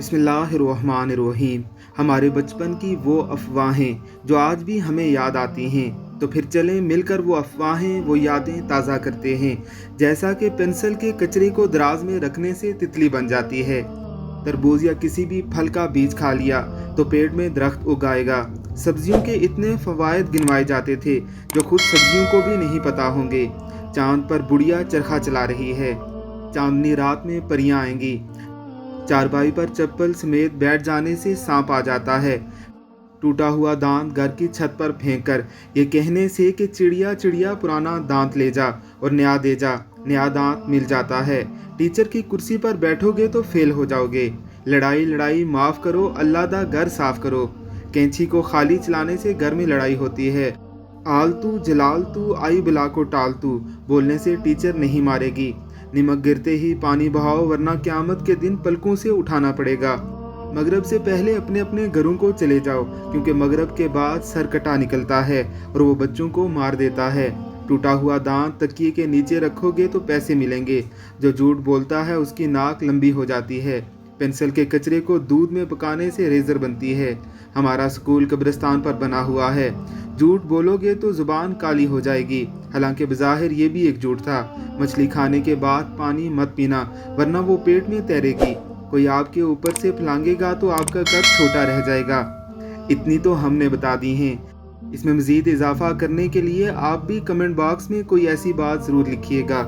बिस्मिल्लाहिर्रहमानिर्रहीम। हमारे बचपन की वो अफवाहें जो आज भी हमें याद आती हैं, तो फिर चलें मिलकर वो अफवाहें वो यादें ताज़ा करते हैं। जैसा कि पेंसिल के कचरे को दराज में रखने से तितली बन जाती है, तरबूज या किसी भी फल का बीज खा लिया तो पेड़ में दरख्त उगाएगा। सब्जियों के इतने फ़वाइद गिनवाए जाते थे जो खुद सब्जियों को भी नहीं पता होंगे। चांद पर बुढ़िया चरखा चला रही है, चांदनी रात में परियां आएंगी। चारपाई पर चप्पल समेत बैठ जाने से सांप आ जाता है। टूटा हुआ दांत घर की छत पर फेंक कर ये कहने से कि चिड़िया चिड़िया पुराना दांत ले जा और नया दे जा, नया दांत मिल जाता है। टीचर की कुर्सी पर बैठोगे तो फेल हो जाओगे। लड़ाई लड़ाई माफ़ करो, अल्लाह दा घर साफ करो। कैंची को खाली चलाने से घर में लड़ाई होती है। आलतू जलालतू आई बिला को टालतू बोलने से टीचर नहीं मारेगी। नमक गिरते ही पानी बहाओ वरना क़यामत के दिन पलकों से उठाना पड़ेगा। मगरब से पहले अपने अपने घरों को चले जाओ, क्योंकि मगरब के बाद सरकटा निकलता है और वो बच्चों को मार देता है। टूटा हुआ दांत तकिए के नीचे रखोगे तो पैसे मिलेंगे। जो झूठ बोलता है उसकी नाक लंबी हो जाती है। पेंसिल के कचरे को दूध में पकाने से रेजर बनती है। हमारा स्कूल कब्रिस्तान पर बना हुआ है। झूठ बोलोगे तो जुबान काली हो जाएगी। हालांकि बज़ाहिर ये भी एक झूठ था। मछली खाने के बाद पानी मत पीना वरना वो पेट में तैरेगी। कोई आपके ऊपर से फलांगेगा तो आपका कद छोटा रह जाएगा। इतनी तो हमने बता दी हैं। इसमें मज़ीद इजाफा करने के लिए आप भी कमेंट बॉक्स में कोई ऐसी बात ज़रूर लिखिएगा।